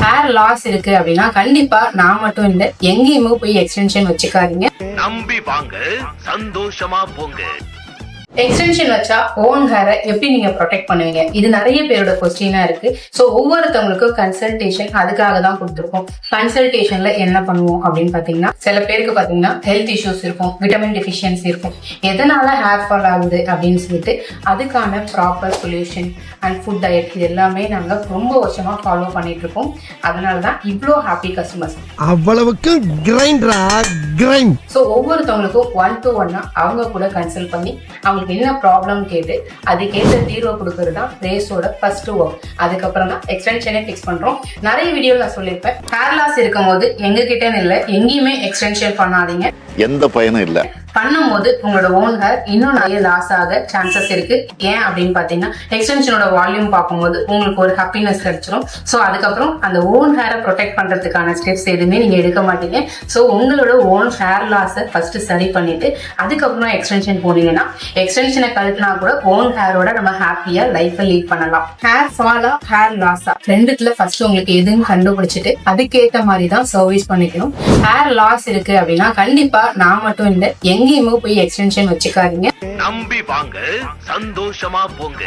Hair loss இருக்கு அப்படின்னா கண்டிப்பா நான் மட்டும் இல்ல, எங்கேயுமே போய் எக்ஸ்டென்ஷன் வச்சுக்காதீங்க. நம்பி வாங்க, சந்தோஷமா போங்க. எக்ஸ்டென்ஷன் வச்சா ஓன் ஹேரை எப்படி நீங்க ப்ரொடெக்ட் பண்ணுவீங்க? இது நிறைய பேரோட கொஸ்டினா இருக்கு. ஸோ ஒவ்வொருத்தவங்களுக்கும் கன்சல்டேஷன் அதுக்காக தான் கொடுத்துருக்கோம். கன்சல்டேஷன்ல என்ன பண்ணுவோம் அப்படின்னு பாத்தீங்கன்னா, சில பேருக்கு பாத்தீங்கன்னா ஹெல்த் இஷ்யூஸ் இருக்கும், விட்டமின் டெஃபிஷியன்சி இருக்கும், எதனால ஹேர் ஃபால் ஆகுது அப்படின்னு சொல்லிட்டு அதுக்கான proper solution and food diet இது எல்லாமே நாங்க ரொம்ப வருஷமா ஃபாலோ பண்ணிட்டு இருக்கோம். அதனாலதான் இவ்வளோ ஹாப்பி கஸ்டமர்ஸ். அவ்வளவுக்கு கிரைண்டரா கிரைண்ட். ஸோ ஒவ்வொருத்தவங்களுக்கும் 1-to-1 அவங்க கூட கன்சல்ட் பண்ணி அவங்களுக்கு என்ன ப்ராப்ளம் கேட்டு அதுக்கேற்ற தீர்வை கொடுக்கறது தான் ரேஸோட ஃபர்ஸ்ட் ஒர்க். அதுக்கப்புறம் தான் எக்ஸ்டென்ஷனே ஃபிக்ஸ் பண்றோம். நிறைய வீடியோ நான் சொல்லியிருப்பேன், ஹேர் லாஸ் இருக்கும் போது எங்க கிட்டன்னு இல்லை, எங்கேயுமே எக்ஸ்டென்ஷன் பண்ணாதீங்க. எந்த பயனும் இல்ல. பண்ணும்போது உங்களோட ஓன் ஹேர் இன்னும் நிறைய லாஸ் ஆக சான்சஸ் இருக்கு. ஏன் அப்படின்னு பாத்தீங்கன்னா, எக்ஸ்டென்ஷனோட வால்யூம் பார்க்கும்போது உங்களுக்கு ஒரு ஹாப்பினஸ் கிடைச்சிடும். ஸோ அதுக்கப்புறம் அந்த ஓன் ஹேரை ப்ரொடெக்ட் பண்றதுக்கான ஸ்டெப்ஸ் எதுவுமே நீங்க எடுக்க மாட்டீங்க. ஸோ உங்களோட ஓன் ஹேர் லாஸை ஃபர்ஸ்ட் சரி பண்ணிட்டு அதுக்கப்புறம் எக்ஸ்டென்ஷன் போனீங்கன்னா, எக்ஸ்டென்ஷனை கழுத்தினா கூட ஓன் ஹேரோட நம்ம ஹாப்பியா லைஃபை லீட் பண்ணலாம். ஹேர் ஃபாலா ஹேர் லாஸா ரெண்டுத்துல ஃபர்ஸ்ட் உங்களுக்கு எதுவும் கண்டுபிடிச்சிட்டு அதுக்கேற்ற மாதிரி தான் சர்வீஸ் பண்ணிக்கணும். ஹேர் லாஸ் இருக்கு அப்படின்னா கண்டிப்பா நான் மட்டும் இல்ல, எங்கேயுமே போய் எக்ஸ்டென்ஷன் வச்சுக்காதீங்க. நம்பி வாங்க, சந்தோஷமா போங்க.